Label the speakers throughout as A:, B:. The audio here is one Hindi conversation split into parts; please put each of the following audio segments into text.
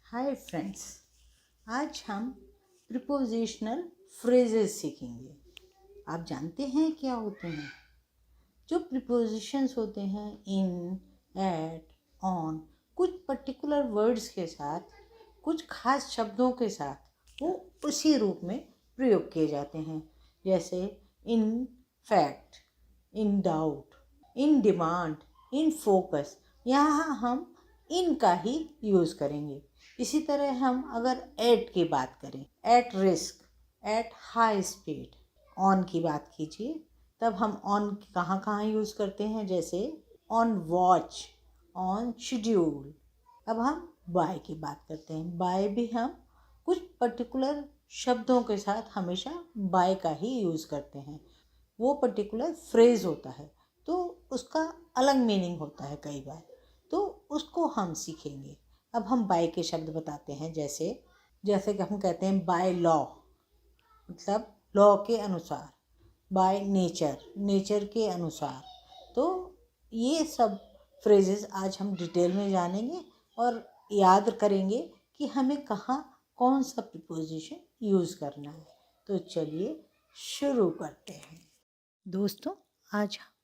A: हाय फ्रेंड्स, आज हम प्रिपोजिशनल फ्रेजेस सीखेंगे। आप जानते हैं क्या होते हैं? जो प्रिपोजिशंस होते हैं इन, एट, ऑन, कुछ पर्टिकुलर वर्ड्स के साथ, कुछ खास शब्दों के साथ वो उसी रूप में प्रयोग किए जाते हैं। जैसे in fact, in doubt, in demand, in focus. यहाँ हम इन का ही यूज़ करेंगे। इसी तरह हम अगर एट की बात करें, at risk, at high speed, on की बात कीजिए, तब हम ऑन कहाँ कहाँ यूज़ करते हैं? जैसे ऑन वॉच, ऑन शेड्यूल। अब हम बाय की बात करते हैं। बाय भी हम कुछ पर्टिकुलर शब्दों के साथ हमेशा बाय का ही यूज़ करते हैं। वो पर्टिकुलर फ्रेज होता है तो उसका अलग मीनिंग होता है कई बार, तो उसको हम सीखेंगे। अब हम बाय के शब्द बताते हैं। जैसे कि हम कहते हैं बाय लॉ, मतलब लॉ के अनुसार। बाय नेचर, नेचर के अनुसार। तो ये सब फ्रेजेस आज हम डिटेल में जानेंगे और याद करेंगे कि हमें कहाँ कौन सा प्रीपोजिशन यूज़ करना है। तो चलिए शुरू करते हैं। दोस्तों, आज हम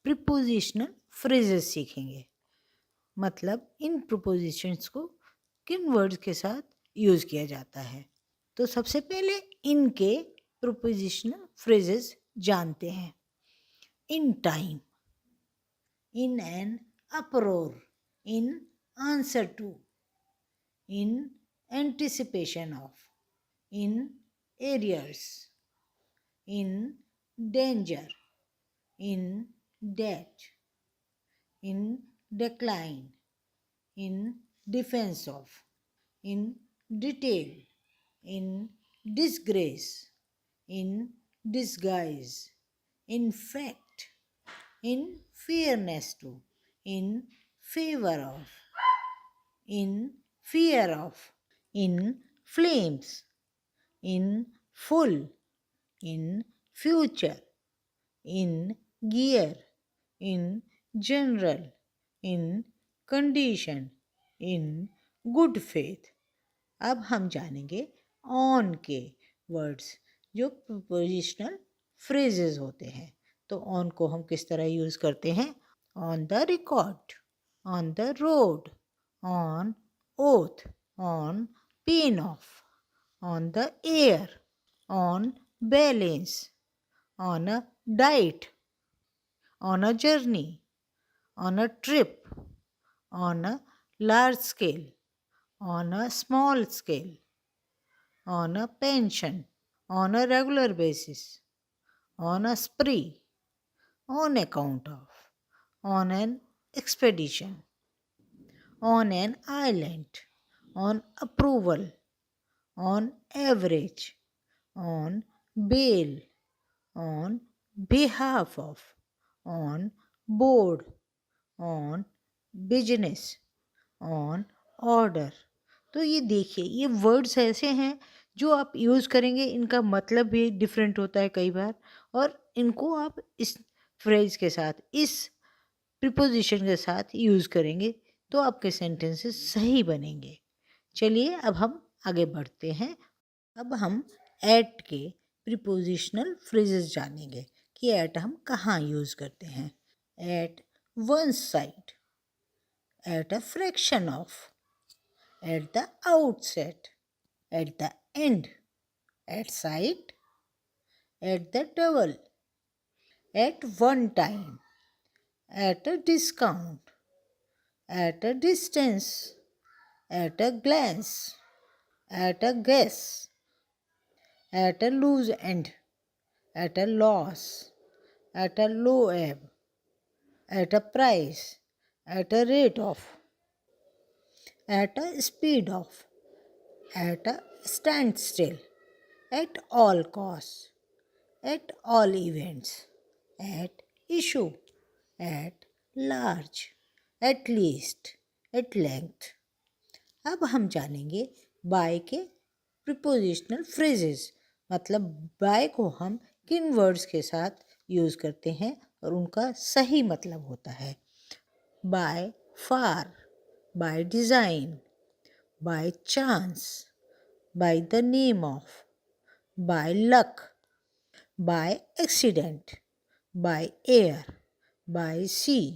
A: प्रीपोजिशनल फ्रेजेस सीखेंगे। मतलब इन प्रीपोजिशंस को किन वर्ड्स के साथ यूज़ किया जाता है। तो सबसे पहले इनके प्रीपोजिशनल फ्रेजेस जानते हैं। In time, in an uproar, in answer to, in anticipation of, in arrears, in danger, in debt, in decline, in defense of, in detail, in disgrace, in disguise, in fact, in fairness to, in favor of, in fear of, in flames, in full, in future, in gear, in general, in condition, in good faith। अब हम जानेंगे ऑन के वर्ड्स जो प्रीपोजिशनल फ्रेजेस होते हैं। तो ऑन को हम किस तरह यूज़ करते हैं? On the record, on the road, on oath, on pain of, on the air, on balance, on a diet, on a journey, on a trip, on a large scale, on a small scale, on a pension, on a regular basis, on a spree, on account of, on an expedition, on an island, on approval, on average, on bail, on behalf of, on board, on business, on order। तो ये देखिए, ये वर्ड्स ऐसे हैं जो आप यूज़ करेंगे, इनका मतलब भी डिफरेंट होता है कई बार, और इनको आप इस फ्रेज के साथ, इस प्रीपोजिशन के साथ यूज़ करेंगे तो आपके सेंटेंसेस सही बनेंगे। चलिए अब हम आगे बढ़ते हैं। अब हम एट के प्रीपोजिशनल फ्रेजेस जानेंगे कि एट हम कहाँ यूज़ करते हैं। At one side, at a fraction of, at the outset, at the end, at side, at the double, at one time, at a discount, at a distance, at a glance, at a guess, at a loose end, at a loss, at a low ebb, at a price, at a rate of, at a speed of, at a standstill, at all costs, at all events, at issue, at large, at least, at length। अब हम जानेंगे बाय के प्रीपोजिशनल फ्रेजेस, मतलब बाय को हम किन वर्ड्स के साथ यूज़ करते हैं और उनका सही मतलब होता है। By far, by design, by chance, by the name of, by luck, by accident, by air, by sea,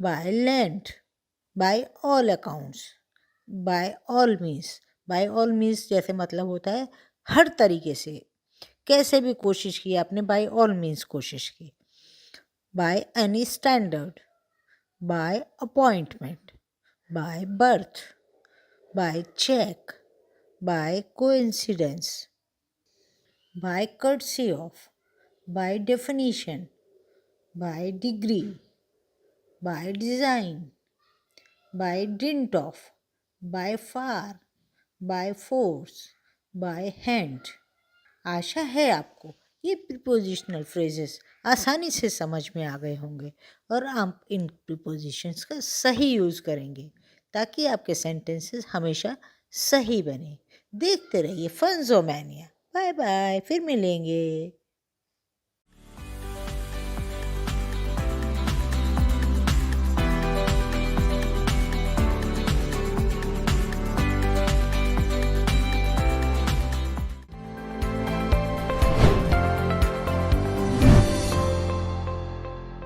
A: by land, by all accounts, by all means. by all means जैसे मतलब होता है हर तरीके से, कैसे भी कोशिश की आपने, by all means कोशिश की. by any standard, by appointment, by birth, by check, by coincidence, by courtesy of, by definition, by degree, by design, by dint of, by far, by force, by hand. आशा है आपको ये प्रीपोजिशनल फ्रेजेस आसानी से समझ में आ गए होंगे और आप इन प्रीपोजिशंस का सही यूज़ करेंगे ताकि आपके सेंटेंसेस हमेशा सही बने. देखते रहिए फनज़ोमैनिया. बाय बाय, फिर मिलेंगे.